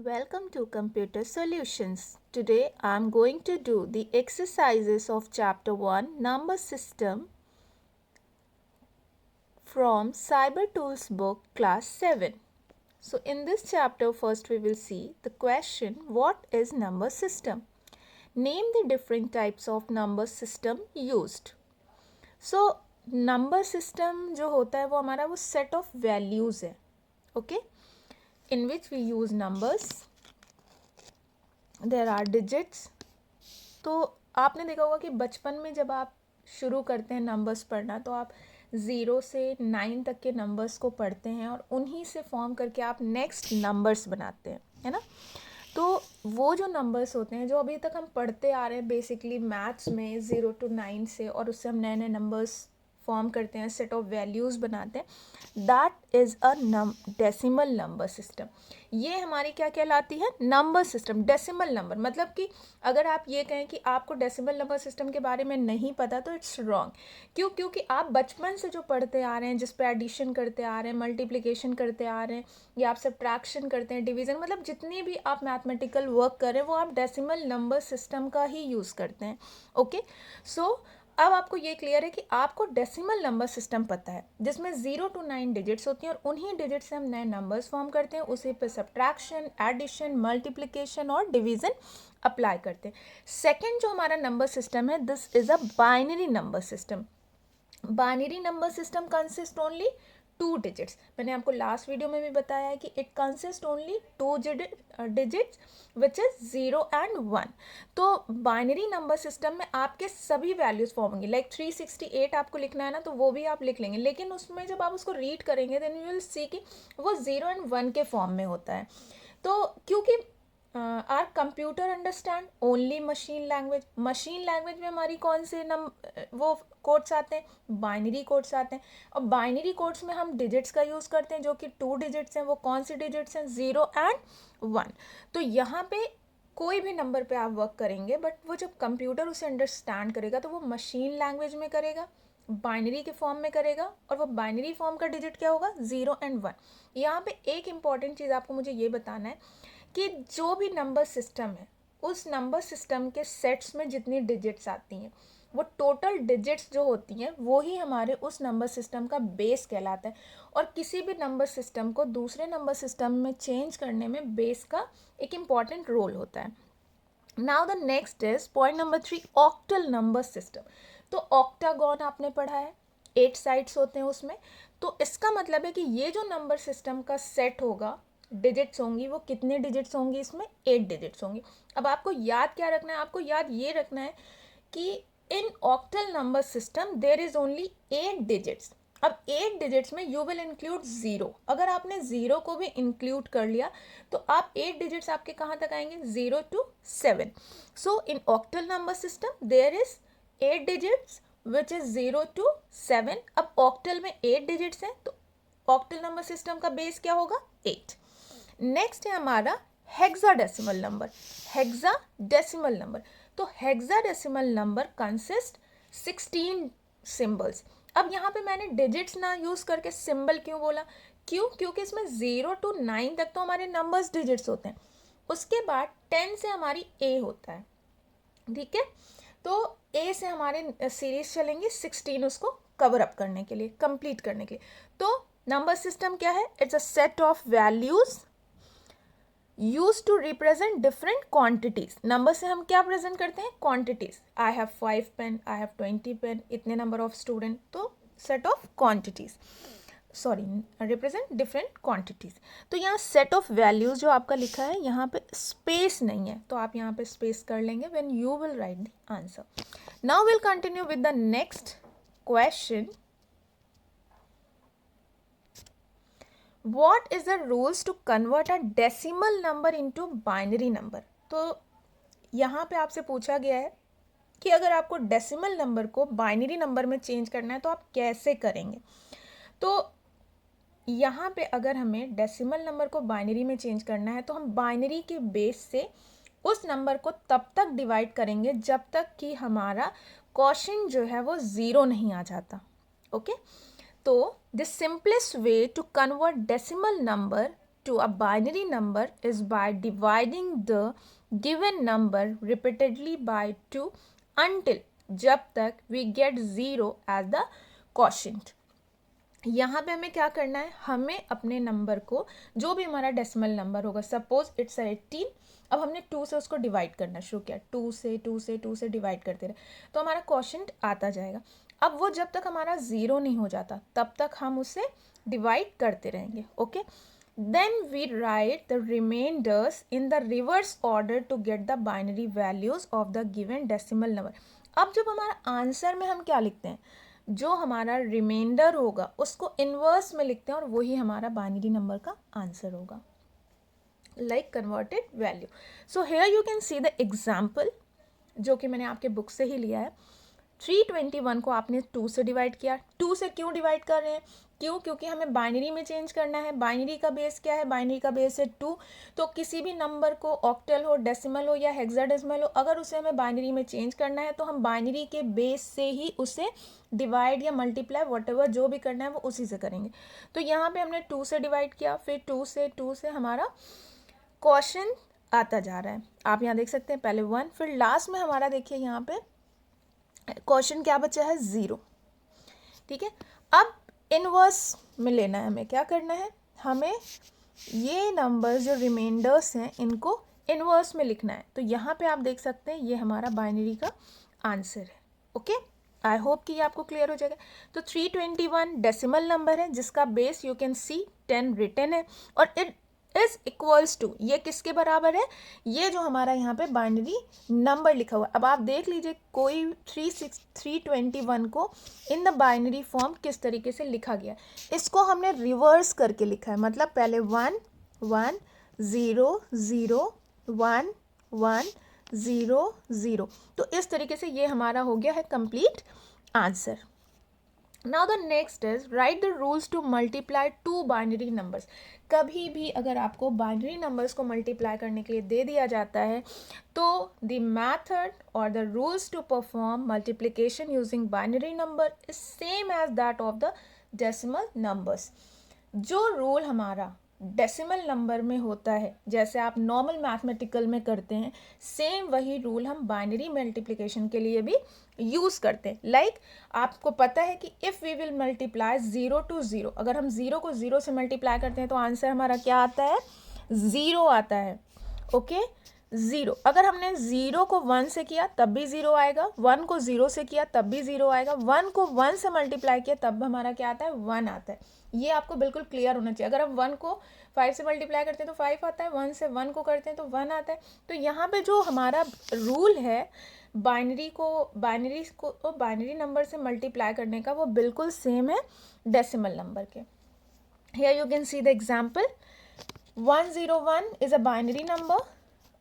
Welcome to Computer Solutions. Today I am going to do the exercises of Chapter 1 Number System from Cyber Tools book Class 7. So in this chapter first we will see the question, what is number system? Name the different types of number system used. So number system जो होता है वो हमारा वो set of values है, okay, in which we use numbers. There are digits. तो आपने देखा होगा कि बचपन में जब आप शुरू करते हैं नंबर्स पढ़ना तो आप 0 से 9 तक के नंबर्स को पढ़ते हैं और उन्हीं से फॉर्म करके आप नेक्स्ट नंबर्स बनाते हैं, है ना. तो वो जो नंबर्स होते हैं जो अभी तक हम पढ़ते आ रहे हैं बेसिकली मैथ्स में 0 to 9 से, और उससे हम नए नए नंबर्स फॉर्म करते हैं, सेट ऑफ वैल्यूज़ बनाते हैं, that is a decimal number system. ये हमारी क्या कहलाती है? Number system. डेसिमल नंबर मतलब कि अगर आप ये कहें कि आपको डेसिमल नंबर सिस्टम के बारे में नहीं पता तो इट्स रॉन्ग. क्यों? क्योंकि आप बचपन से जो पढ़ते आ रहे हैं, जिस पे एडिशन करते आ रहे हैं, मल्टीप्लिकेशन करते आ रहे हैं, या आप सब्ट्रैक्शन करते हैं, डिवीज़न, मतलब जितनी भी आप मैथमेटिकल वर्क कर रहे हैं वो आप डेसिमल नंबर सिस्टम का ही यूज़ करते हैं. ओके, सो अब आपको ये क्लियर है कि आपको डेसिमल नंबर सिस्टम पता है जिसमें 0 to 9 डिजिट्स होती हैं और उन्हीं डिजिट से हम नए नंबर्स फॉर्म करते हैं, उसी पे सब्ट्रैक्शन, एडिशन, मल्टीप्लिकेशन और डिवीज़न अप्लाई करते हैं. सेकेंड जो हमारा नंबर सिस्टम है, this is a binary number system. Binary number system consist only 2 digits. मैंने आपको लास्ट वीडियो में भी बताया है कि it consist only 2 digits which is 0 and 1. तो बाइनरी नंबर सिस्टम में आपके सभी वैल्यूज़ फॉर्म होंगी. लाइक 368 आपको लिखना है ना, तो वो भी आप लिख लेंगे, लेकिन उसमें जब आप उसको रीड करेंगे देन यू विल सी कि वो 0 and 1 के फॉर्म में होता है. तो क्योंकि our computer understand only machine language. Machine language में हमारी कौन से वो कोड्स आते हैं? बाइनरी कोड्स आते हैं. और बाइनरी कोड्स में हम डिजिट्स का यूज़ करते हैं जो कि 2 डिजिट्स हैं. वो कौन से डिजिट्स हैं? 0 and 1. तो यहाँ पे कोई भी नंबर पे आप वर्क करेंगे, बट वो जब कंप्यूटर उसे अंडरस्टैंड करेगा तो वो मशीन लैंग्वेज में करेगा, बाइनरी के फॉर्म में करेगा, और वो बाइनरी फॉर्म का डिजिट क्या होगा? 0 and 1. यहाँ पे एक इम्पॉर्टेंट चीज़ आपको मुझे ये बताना है कि जो भी नंबर सिस्टम है उस नंबर सिस्टम के सेट्स में जितनी डिजिट्स आती हैं वो टोटल डिजिट्स जो होती हैं वो ही हमारे उस नंबर सिस्टम का बेस कहलाता है. और किसी भी नंबर सिस्टम को दूसरे नंबर सिस्टम में चेंज करने में बेस का एक इम्पॉर्टेंट रोल होता है. Now the next is point number 3, octal number system. तो ऑक्टागॉन आपने पढ़ा है, 8 साइड्स होते हैं उसमें. तो इसका मतलब है कि ये जो नंबर सिस्टम का सेट होगा, डिजिट्स होंगी, वो कितने डिजिट्स होंगी? इसमें 8 डिजिट्स होंगी. अब आपको याद क्या रखना है? आपको याद ये रखना है कि in octal number system there is only 8 digits. अब 8 डिजिट्स में यू विल इंक्लूड 0. अगर आपने 0 को भी इंक्लूड कर लिया तो आप 8 डिजिट्स आपके कहाँ तक आएंगे? 0 to 7. So in octal number system there is 8 digits which is 0 to 7. अब ऑक्टल में 8 डिजिट्स हैं तो ऑक्टल नंबर सिस्टम का बेस क्या होगा? 8. नेक्स्ट है हमारा हेक्साडेसिमल नंबर. Hexadecimal number. तो हेक्साडेसिमल नंबर कंसिस्ट 16 सिंबल्स. अब यहाँ पे मैंने डिजिट्स ना यूज़ करके सिंबल क्यों बोला? क्यों? क्योंकि इसमें 0 to 9 तक तो हमारे नंबर्स डिजिट्स होते हैं, उसके बाद 10 से हमारी ए होता है, ठीक है. तो ए से हमारे सीरीज चलेंगे 16 उसको कवर अप करने के लिए, कंप्लीट करने के लिए. तो नंबर सिस्टम क्या है? It's a set of values use to represent different quantities. Number से हम क्या प्रेजेंट करते हैं? Quantities. I have 5 pen, I have 20 pen, इतने नंबर ऑफ स्टूडेंट. तो set of quantities, sorry, represent different quantities. तो यहाँ सेट ऑफ वैल्यूज जो आपका लिखा है यहाँ पे स्पेस नहीं है, तो आप यहाँ पे स्पेस कर लेंगे when you will write the answer. Now will continue with the next question. What is the rules to convert a decimal number into binary number? तो यहाँ पे आपसे पूछा गया है कि अगर आपको डेसिमल नंबर को बाइनरी नंबर में चेंज करना है तो आप कैसे करेंगे. तो यहाँ पे अगर हमें डेसिमल नंबर को बाइनरी में चेंज करना है तो हम बाइनरी के बेस से उस नंबर को तब तक डिवाइड करेंगे जब तक कि हमारा क्वोशिएंट जो है वो 0 नहीं आ जाता. ओके. तो the simplest way to convert decimal number to a binary number is by dividing the given number repeatedly by 2 until जब तक we get 0 as the quotient. यहाँ पे हमें क्या करना है, हमें अपने नंबर को, जो भी हमारा डेसिमल नंबर होगा, सपोज इट्स 18, अब हमने 2 से उसको डिवाइड करना शुरू किया, 2 से डिवाइड करते रहे, तो हमारा क्वोशंट आता जाएगा. अब वो जब तक हमारा 0 नहीं हो जाता तब तक हम उसे डिवाइड करते रहेंगे. Okay, then we write the remainders in the reverse order to get the binary values of the given decimal number. अब जब हमारा आंसर में हम क्या लिखते हैं, जो हमारा रिमाइंडर होगा उसको इन्वर्स में लिखते हैं और वही हमारा बाइनरी नंबर का आंसर होगा, like converted value. So here you can see the example जो कि मैंने आपके बुक से ही लिया है. 321 को आपने 2 से डिवाइड किया. 2 से क्यों डिवाइड कर रहे हैं, क्यों, क्योंकि हमें बाइनरी में चेंज करना है. बाइनरी का बेस क्या है, बाइनरी का बेस है 2. तो किसी भी नंबर को ऑक्टल हो, डेसिमल हो या हेक्साडेसिमल हो, अगर उसे हमें बाइनरी में चेंज करना है तो हम बाइनरी के बेस से ही उसे डिवाइड या मल्टीप्लाई व्हाटएवर जो भी करना है वो उसी से करेंगे. तो यहाँ पे हमने 2 से डिवाइड किया, फिर 2 से हमारा क्वोशंट आता जा रहा है. आप यहाँ देख सकते हैं, पहले 1, फिर लास्ट में हमारा देखिए यहाँ पे क्वोशंट क्या बचा है, 0. ठीक है, अब इनवर्स में लेना है. हमें क्या करना है, हमें ये नंबर्स जो रिमाइंडर्स हैं इनको इनवर्स में लिखना है. तो यहाँ पे आप देख सकते हैं ये हमारा बाइनरी का आंसर है. ओके, आई होप कि ये आपको क्लियर हो जाएगा. तो 321 डेसिमल नंबर है जिसका base you can see 10 written है, और इट इज इक्वल्स टू, ये किसके बराबर है, ये जो हमारा यहाँ पे बाइनरी नंबर लिखा हुआ है. अब आप देख लीजिए कोई 321 को इन द बाइनरी फॉर्म किस तरीके से लिखा गया. इसको हमने रिवर्स करके लिखा है, मतलब पहले 1 1 0 0 1 1 0 0. तो इस तरीके से ये हमारा हो गया है complete answer. Now the next is write the rules to multiply two binary numbers. कभी भी अगर आपको बाइनरी नंबर्स को मल्टीप्लाई करने के लिए दे दिया जाता है तो the method or the rules to perform multiplication using binary number is same as that of the decimal numbers. जो रूल हमारा डेसिमल नंबर में होता है, जैसे आप नॉर्मल मैथमेटिकल में करते हैं, सेम वही रूल हम बाइनरी मल्टीप्लिकेशन के लिए भी यूज़ करते हैं. लाइक आपको पता है कि if we will multiply 0 to 0, अगर हम 0 को 0 से मल्टीप्लाई करते हैं तो आंसर हमारा क्या आता है, 0 आता है. ओके, 0. अगर हमने 0 को 1 से किया तब भी 0 आएगा, 1 को 0 से किया तब भी 0 आएगा, 1 को 1 से मल्टीप्लाई किया तब हमारा क्या आता है, 1 आता है. ये आपको बिल्कुल क्लियर होना चाहिए. अगर हम 1 को 5 से मल्टीप्लाई करते हैं तो 5 आता है, 1 से 1 को करते हैं तो 1 आता है. तो यहाँ पे जो हमारा रूल है बाइनरी नंबर से मल्टीप्लाई करने का, वो बिल्कुल सेम है डेसिमल नंबर के. Here you can see the example. 101 is a binary number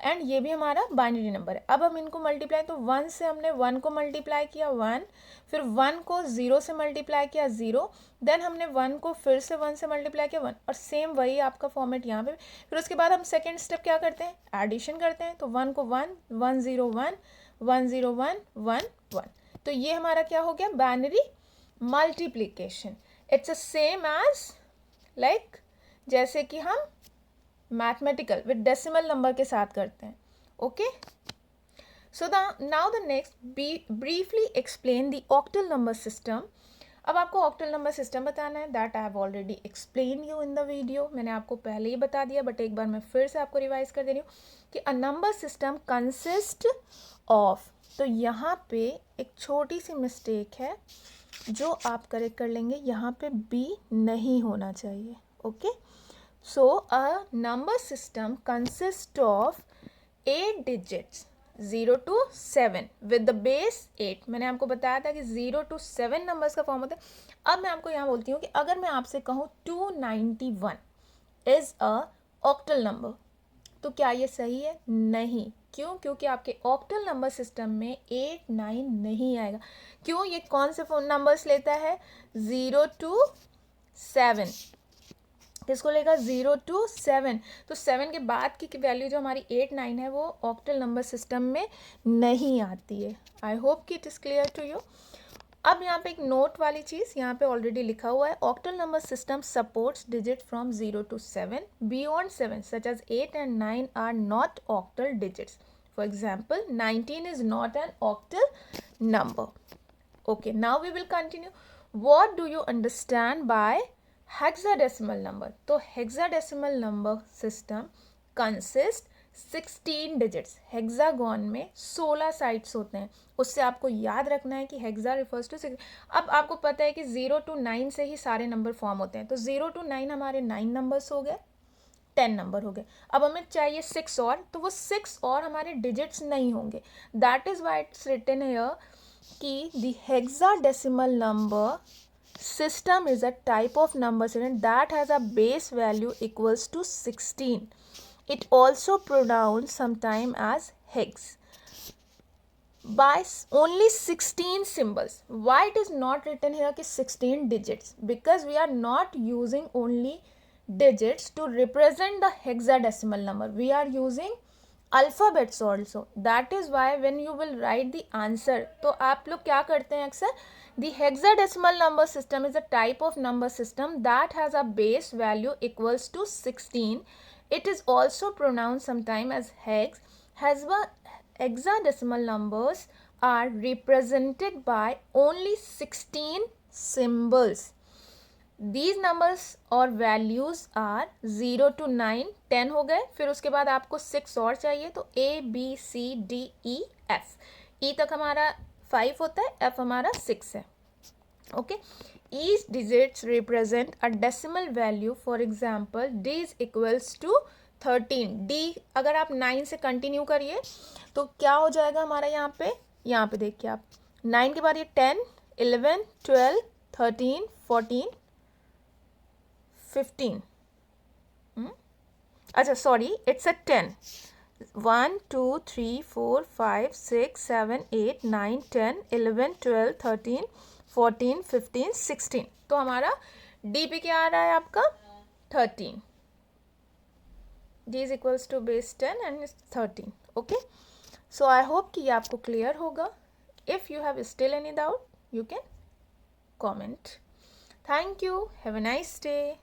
and ये भी हमारा बाइनरी नंबर है. अब हम इनको मल्टीप्लाई, तो 1 से हमने 1 को मल्टीप्लाई किया 1, फिर 1 को 0 से मल्टीप्लाई किया 0, देन हमने 1 को फिर से 1 से मल्टीप्लाई किया 1, और सेम वही आपका फॉर्मेट यहाँ पे. फिर उसके बाद हम सेकेंड स्टेप क्या करते हैं, एडिशन करते हैं. तो 1 को 1 1 0 1 1 0 1 1 1. तो ये हमारा क्या हो गया, binary multiplication. It's a same as like जैसे कि हम मैथमेटिकल विद डेसिमल नंबर के साथ करते हैं. Okay, so now the next briefly explain the octal number system. अब आपको ऑक्टल नंबर सिस्टम बताना है. That I have already explain you in the video. मैंने आपको पहले ही बता दिया, बट एक बार मैं फिर से आपको रिवाइज कर दे रही हूँ कि a number system consist of. तो यहाँ पे एक छोटी सी मिस्टेक है जो आप करेक्ट कर लेंगे, यहाँ पे बी नहीं होना चाहिए. Okay, so a number system consists of 8 digits 0 to 7 with the base 8. मैंने आपको बताया था कि 0 to 7 नंबर्स का फॉर्म होता है. अब मैं आपको यहाँ बोलती हूँ कि अगर मैं आपसे कहूँ 291 इज़ अ ऑक्टल नंबर, तो क्या ये सही है? नहीं. क्यों? क्योंकि आपके ऑक्टल नंबर सिस्टम में 8 9 नहीं आएगा. क्यों? ये कौन से नंबर्स लेता है? 0 to 7. किसको लेगा? 0 to 7. तो 7 के बाद की वैल्यू जो हमारी 8 9 है वो ऑक्टल नंबर सिस्टम में नहीं आती है. आई होप कि it is clear to you. अब यहाँ पे एक नोट वाली चीज़ यहाँ पे ऑलरेडी लिखा हुआ है, octal number system supports digit from 0 to 7 beyond 7 such as 8 and 9 are not octal digits. For example, 19 is not an octal number. Okay, now we will continue. What do you understand by hexadecimal number? तो hexadecimal number system consists 16 digits. Hexagon में 16 sides होते हैं. उससे आपको याद रखना है कि हेक्सा रिफर्स टू 6. अब आपको पता है कि 0 to 9 से ही सारे नंबर फॉर्म होते हैं. तो 0 to 9 हमारे 9 नंबर्स हो गए, 10 नंबर हो गए. अब हमें चाहिए 6 और, तो वो 6 और हमारे डिजिट्स नहीं होंगे. That is why it's written here कि the hexadecimal number system is a type of number system that has a base value equals to 16. It also pronounced sometime as hex by only 16 symbols. Why it is not written here कि 16 digits? Because we are not using only digits to represent the hexadecimal number. We are using alphabets also. That is why when you will write the answer, तो आप लोग क्या करते हैं अक्सर, the hexadecimal number system is a type of number system that has a base value equals to 16. It is also pronounced sometime as hex. Hexadecimal numbers are represented by only 16 symbols. These numbers और values are 0 to 9, 10 हो गए. फिर उसके बाद आपको 6 और चाहिए, तो A B C D E F. E तक हमारा 5 होता है, F हमारा 6 है. Okay, each digits represent a decimal value. For example, D is equals to 13. D अगर आप 9 से कंटिन्यू करिए तो क्या हो जाएगा हमारा यहाँ पे देखिए आप, 9 के बाद ये 10, 11, 12, 13, 14, 15. अच्छा सॉरी, इट्स अ 10. 1 2 3 4 5 6 7 8 9 10 11 12 13 14 15 16. तो हमारा डी पे क्या आ रहा है आपका 13. D is equals to base 10 and 13. Okay, so I hope कि ये आपको क्लियर होगा. If you have still any doubt you can comment. Thank you. Have a nice day.